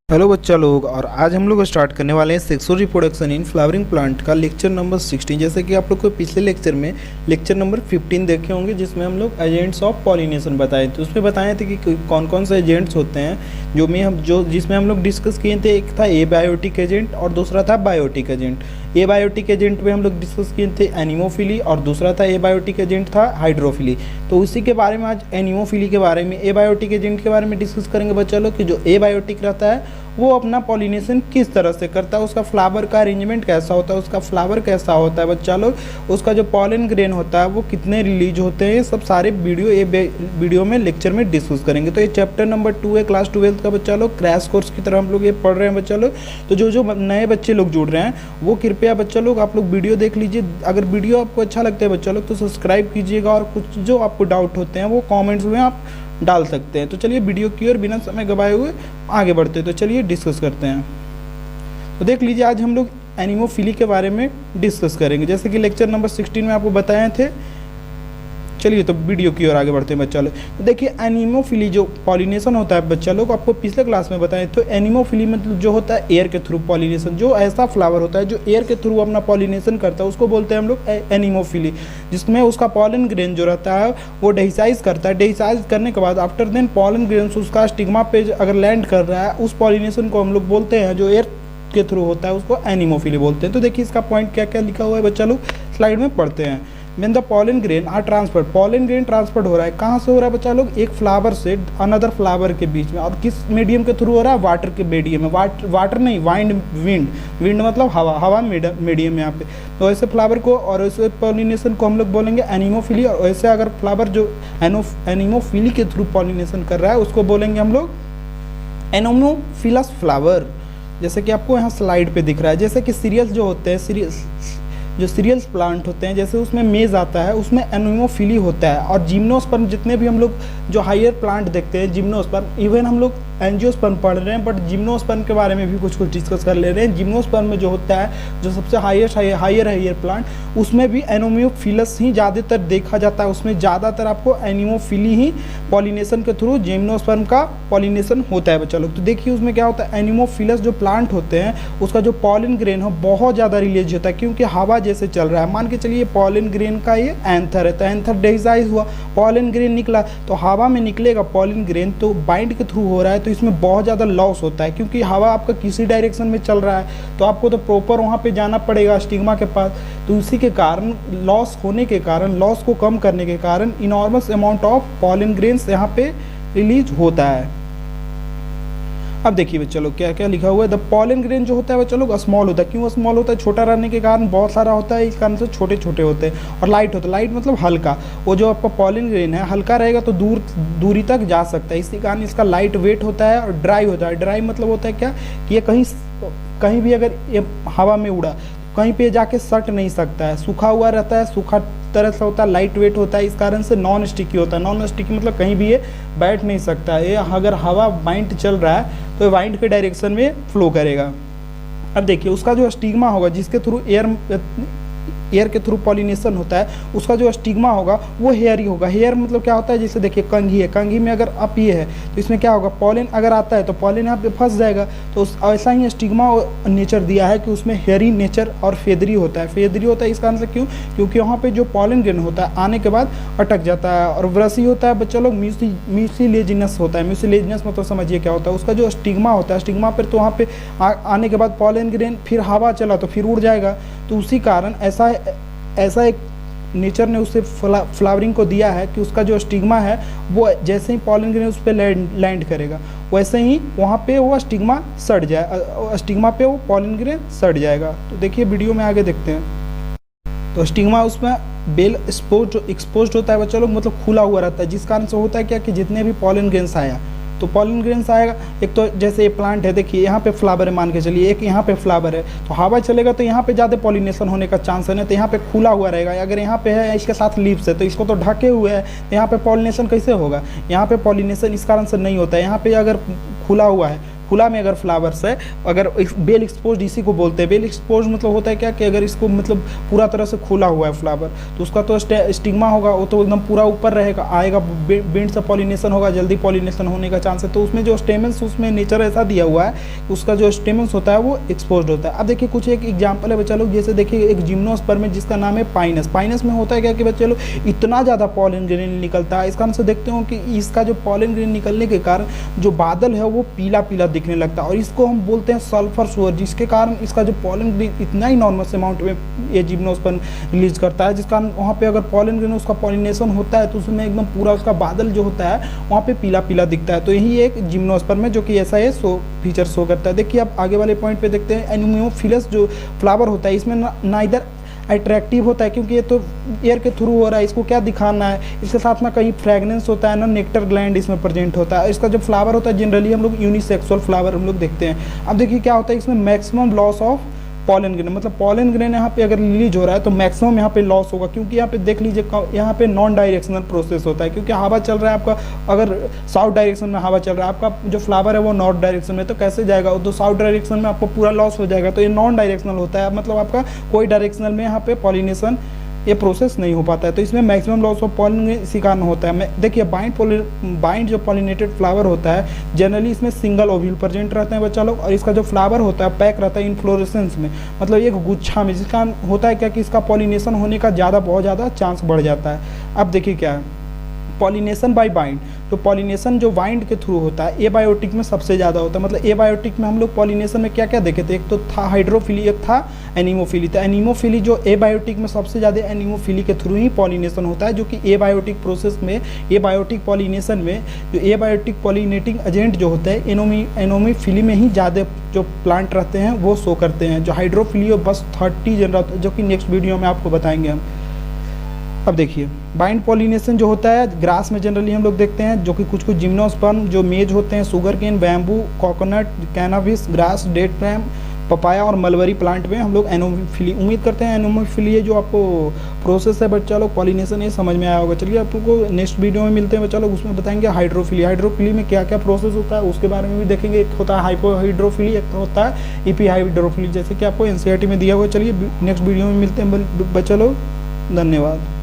Hello बच्चा लोग, और आज हम लोग स्टार्ट करने वाले हैं sexual reproduction in flowering plant का लेक्चर नंबर 16। जैसे कि आप लोग को पिछले लेक्चर में लेक्चर नंबर 15 देखे होंगे, जिसमें हम लोग एजेंट्स ऑफ पॉलिनेशन बताए थे। उसमें बताए थे कि कौन कौन से एजेंट्स होते हैं जिसमें हम लोग डिस्कस किए थे। एक था एबायोटिक एजेंट और दूसरा था बायोटिक एजेंट। एबायोटिक एजेंट में हम लोग डिस्कस किए थे एनिमोफिली, और दूसरा था एबायोटिक एजेंट था हाइड्रोफिली। तो उसी के बारे में आज एनिमोफिली के बारे में, एबायोटिक एजेंट के बारे में डिस्कस करेंगे बच्चा लोग कि जो एबायोटिक रहता है वो अपना पॉलिनेशन किस तरह से करता है, उसका फ्लावर का अरेंजमेंट कैसा होता है, उसका फ्लावर कैसा होता है बच्चा लोग, उसका जो पॉलन ग्रेन होता है वो कितने रिलीज होते हैं, ये सब सारे वीडियो में लेक्चर में डिस्कस करेंगे। तो ये चैप्टर नंबर 2 है क्लास 12 का बच्चा लोग, क्रैश कोर्स की तरह हम लोग ये पढ़ रहे हैं बच्चा लोग। तो जो नए बच्चे लोग जुड़ रहे हैं वो कृपया बच्चा लोग आप लोग वीडियो देख लीजिए। अगर वीडियो आपको अच्छा लगता है बच्चा लोग तो सब्सक्राइब कीजिएगा, और कुछ जो आपको डाउट होते हैं वो कॉमेंट्स में आप डाल सकते हैं। तो चलिए वीडियो की ओर बिना समय गवाए हुए आगे बढ़ते हैं। तो चलिए डिस्कस करते हैं। तो देख लीजिए, आज हम लोग एनिमोफिली के बारे में डिस्कस करेंगे, जैसे कि लेक्चर नंबर 16 में आपको बताए थे। चलिए तो वीडियो की ओर आगे बढ़ते हैं बच्चा लोग। तो देखिए, एनिमोफिली जो पॉलिनेशन होता है बच्चा लोग, आपको पिछले क्लास में बताएं तो एनिमोफिली मतलब जो होता है एयर के थ्रू पॉलिनेशन, जो ऐसा फ्लावर होता है जो एयर के थ्रू अपना पॉलिनेशन करता है उसको बोलते हैं हम लोग एनिमोफिली, जिसमें उसका पॉलन ग्रेन जो रहता है वो डेहिसाइज करता है। डेहिसाइज करने के बाद आफ्टर देन पॉलन ग्रेन उसका स्टिग्मा पे अगर लैंड कर रहा है, उस पॉलिनेशन को हम लोग बोलते हैं जो एयर के थ्रू होता है उसको एनिमोफिली बोलते हैं। तो देखिए इसका पॉइंट क्या क्या लिखा हुआ है बच्चा लोग, स्लाइड में पढ़ते हैं। When the pollen grain are transferred, pollen grain transfer हो रहा है, कहाँ से हो रहा है बच्चा लोग, एक फ्लावर से अनदर फ्लावर के बीच में। और किस मीडियम के थ्रू हो रहा है, वाटर के मीडियम में। वाटर नहीं, विंड मतलब हवा मीडियम में यहाँ पे। तो ऐसे फ्लावर को और ऐसे पॉलिनेशन को हम लोग बोलेंगे एनिमोफिली, और ऐसे अगर फ्लावर जो एनिमोफिली के थ्रू पॉलिनेशन कर रहा है उसको बोलेंगे हम लोग एनेमोफिलस फ्लावर। जैसे कि आपको यहाँ स्लाइड पे दिख रहा है, जैसे कि सीरियल्स जो होते हैं, जो सीरियल्स प्लांट होते हैं, जैसे उसमें मेज आता है उसमें एनेमोफिली होता है। और जिम्नोस्पर्म जितने भी हम लोग जो हायर प्लांट देखते हैं, जिम्नोस्पर्म, इवन हम लोग एंजियोस्पर्म पढ़ रहे हैं, बट जिम्नोस्पर्म के बारे में भी कुछ डिस्कस कर ले रहे हैं। जिम्नोस्पर्म में जो होता है, जो सबसे हायर प्लांट, उसमें भी एनेमोफिलस ही ज़्यादातर देखा जाता है। उसमें ज़्यादातर आपको एनिमोफिली ही पॉलिनेशन के थ्रू जिम्नोस्पर्म का पॉलिनेशन होता है बच्चा लोग। तो देखिए उसमें क्या होता है, एनिमोफिलस जो प्लांट होते हैं उसका जो पॉलन ग्रेन हो बहुत ज़्यादा रिलीज होता है, क्योंकि हवा जैसे चल रहा है। मान के चलिए पॉलन ग्रेन का ये एंथर है, तो एंथर डेहिसाइज हुआ, पॉलन ग्रेन निकला, तो हवा में निकलेगा पॉलन ग्रेन, तो बाइंड के थ्रू हो रहा है, तो इसमें बहुत ज़्यादा लॉस होता है, क्योंकि हवा आपका किसी डायरेक्शन में चल रहा है तो आपको तो प्रॉपर वहाँ पे जाना पड़ेगा स्टिग्मा के पास। तो उसी के कारण लॉस होने के कारण, लॉस को कम करने के कारण enormous amount of pollen grains यहाँ पे रिलीज होता है। अब देखिए बच्चा लोग क्या क्या लिखा हुआ है। द पॉलन ग्रेन जो होता है बच्चा लोग स्मॉल होता है। क्यों स्मॉल होता है? छोटा रहने के कारण बहुत सारा होता है, इस कारण से छोटे छोटे होते हैं। और लाइट होता है, लाइट मतलब हल्का। वो जो आपका पॉलन ग्रेन है हल्का रहेगा तो दूरी तक जा सकता है, इसी कारण इसका लाइट वेट होता है। और ड्राई होता है, ड्राई मतलब होता है क्या कि ये कहीं भी अगर ये हवा में उड़ा कहीं पे जाके सट नहीं सकता है, सूखा हुआ रहता है, सूखा तरह से होता है, लाइट वेट होता है, इस कारण से नॉन स्टिकी होता है। नॉन स्टिकी मतलब कहीं भी ये बैठ नहीं सकता है, ये अगर हवा वाइंड चल रहा है तो ये वाइंड के डायरेक्शन में फ्लो करेगा। अब देखिए उसका जो स्टिग्मा होगा, जिसके थ्रू एयर के थ्रू पॉलिनेशन होता है, उसका जो स्टिग्मा होगा वो हेयरी होगा। हेयर मतलब क्या होता है, जैसे देखिए कंघी है, कंघी में अगर अप ये है तो इसमें क्या होगा, पॉलन अगर आता है तो पॉलन यहाँ पे फंस जाएगा। तो ऐसा ही स्टिग्मा नेचर दिया है कि उसमें हेयरी नेचर और फेदरी होता है। फेदरी होता है इस कारण से क्यों, क्योंकि वहाँ पे जो पॉलन ग्रेन होता है आने के बाद अटक जाता है। और ब्रशी होता है बच्चा लोग, म्यूसिलेजिनस होता है। म्यूसिलेजिनस मतलब समझिए क्या होता है, उसका जो स्टिग्मा होता है, स्टिग्मा पर तो वहाँ पे आने के बाद पॉलन ग्रेन, फिर हवा चला तो फिर उड़ जाएगा। तो उसी कारण ऐसा एक नेचर ने उससे फ्लावरिंग को दिया है कि उसका जो स्टिग्मा है वो जैसे ही पॉलन ग्रेन उस पर लैंड करेगा वैसे ही वहाँ पे वो स्टिग्मा सड़ जाए, स्टिग्मा पे वो पॉलन ग्रेन सड़ जाएगा। तो देखिए वीडियो में आगे देखते हैं। तो स्टिग्मा उसमें बेल एक्सपोज्ड होता है बच्चा लोग, मतलब खुला हुआ रहता है, जिस कारण से होता है क्या कि जितने भी पॉलन ग्रेन्स आया तो पॉलन ग्रेन्स आएगा। एक तो जैसे ये प्लांट है, देखिए यहाँ पे फ्लावर है, मान के चलिए एक यहाँ पे फ्लावर है, तो हवा चलेगा तो यहाँ पे ज़्यादा पॉलिनेशन होने का चांस है ना, तो यहाँ पे खुला हुआ रहेगा। अगर यहाँ पे है इसके साथ लीव्स है तो इसको तो ढके हुए है, तो यहाँ पे पॉलिनेशन कैसे होगा, यहाँ पे पॉलिनेशन इस कारण से नहीं होता है। यहाँ पे अगर खुला हुआ है खुला में अगर फ्लावर्स है, अगर बेल एक्सपोज इसी को बोलते हैं। बेल एक्सपोज मतलब होता है क्या कि अगर इसको मतलब पूरा तरह से खुला हुआ है फ्लावर, तो उसका तो स्टिग्मा होगा, वो तो एकदम पूरा ऊपर रहेगा, आएगा, बेंड से पॉलिनेशन होगा, जल्दी पॉलिनेशन होने का चांस है। तो उसमें जो स्टेमन्स, उसमें नेचर ऐसा दिया हुआ है, उसका जो स्टेमन्स होता है वो एक्सपोज होता है। अब देखिए कुछ एक एग्जाम्पल है बच्चा लोग, जैसे देखिए एक जिम्नोस्पर्म में जिसका नाम है पाइनस। पाइनस में होता है क्या कि बच्चे लोग इतना ज़्यादा पॉलन ग्रेन निकलता है, इसका हम से देखते हो कि इसका जो पॉलन ग्रेन निकलने के कारण जो बादल है वो पीला पीला दिखने लगता है, और इसको हम बोलते हैं सल्फर सुअर, जिसके कारण इसका जो पॉलन ग्रेन इतना ही नॉर्मल अमाउंट में ये जिम्नोस्पर्म रिलीज करता है, जिस कारण वहाँ पे अगर पॉलन ग्रेन उसका पॉलिनेशन होता है तो उसमें एकदम पूरा उसका बादल जो होता है वहाँ पे पीला पीला दिखता है। तो यही एक जिम्नोस्पर्म है जो कि ऐसा ये फीचर शो करता है। देखिए अब आगे वाले पॉइंट पे देखते हैं, एनेमोफिलस जो फ्लावर होता है इसमें ना इधर अट्रैक्टिव होता है क्योंकि ये तो एयर के थ्रू हो रहा है, इसको क्या दिखाना है, इसके साथ में कहीं फ्रेगनेंस होता है ना, नेक्टर ग्लैंड इसमें प्रेजेंट होता है। इसका जो फ्लावर होता है जनरली हम लोग यूनिसेक्सुअल फ्लावर हम लोग देखते हैं। अब देखिए क्या होता है, इसमें maximum loss of pollen grain, मतलब पॉलन ग्रेन यहाँ पे अगर रिलीज हो रहा है तो मैक्सिमम यहाँ पे लॉस होगा, क्योंकि यहाँ पे देख लीजिए यहाँ पे नॉन डायरेक्शनल प्रोसेस होता है, क्योंकि हवा चल रहा है आपका, अगर साउथ डायरेक्शन में हवा चल रहा है, आपका जो फ्लावर है वो नॉर्थ डायरेक्शन में, तो कैसे जाएगा, तो साउथ डायरेक्शन में आपको पूरा लॉस हो जाएगा। तो ये नॉन डायरेक्शनल होता है, मतलब आपका कोई डायरेक्शनल में यहाँ पे पॉलिनेशन ये प्रोसेस नहीं हो पाता है, तो इसमें मैक्सिमम लॉस ऑफ पॉलन इसी कारण होता है। देखिए बाइंड जो पॉलिनेटेड फ्लावर होता है जनरली इसमें सिंगल ओव्यूल प्रेजेंट रहते हैं बच्चा लोग, और इसका जो फ्लावर होता है पैक रहता है इनफ्लोरेसेंस में, मतलब एक गुच्छा में, जिसका होता है क्या कि इसका पॉलिनेशन होने का बहुत ज़्यादा चांस बढ़ जाता है। अब देखिए क्या है पॉलिनेशन बाय बाइंड, तो पॉलिनेशन जो बाइंड के थ्रू होता है एबायोटिक में सबसे ज़्यादा होता है। मतलब एबायोटिक में हम लोग पॉलिनेशन में क्या क्या देखे थे, एक तो था हाइड्रोफिली, एक था एनीमोफिली। तो एनीमोफिली जो एबायोटिक में सबसे ज़्यादा एनीमोफिली के थ्रू ही पॉलिनेशन होता है, जो कि एबायोटिक प्रोसेस में, एबायोटिक पॉलिनेशन में जो एबायोटिक पॉलिनेटिंग एजेंट जो होता है एनोमोफिली में ही ज़्यादा जो प्लांट रहते हैं वो शो करते हैं। जो हाइड्रोफिली बस 30 जनरल, जो कि नेक्स्ट वीडियो में आपको बताएंगे हम। अब देखिए बाइंड पॉलिनेशन जो होता है ग्रास में जनरली हम लोग देखते हैं, जो कि कुछ जिम्नोस्पर्म जो मेज होते हैं, sugar cane, bamboo, coconut, cannabis, grass, date palm, papaya और मलबरी प्लांट में हम लोग एनोमोफिली उम्मीद करते हैं। एनोमोफिली ये जो आपको प्रोसेस है बच्चा लोग पॉलिनेशन ये समझ में आया होगा। चलिए आपको नेक्स्ट वीडियो में मिलते हैं बच्चा लोग, उसमें बताएंगे हाइड्रोफिली। हाइड्रोफिली में क्या क्या प्रोसेस होता है उसके बारे में भी देखेंगे। एक होता है हाइपो हाइड्रोफिली, एक होता है ईपी हाइड्रोफिली, जैसे कि आपको एनसीईआरटी में दिया हुआ। चलिए नेक्स्ट वीडियो में मिलते हैं बच्चा लोग, धन्यवाद।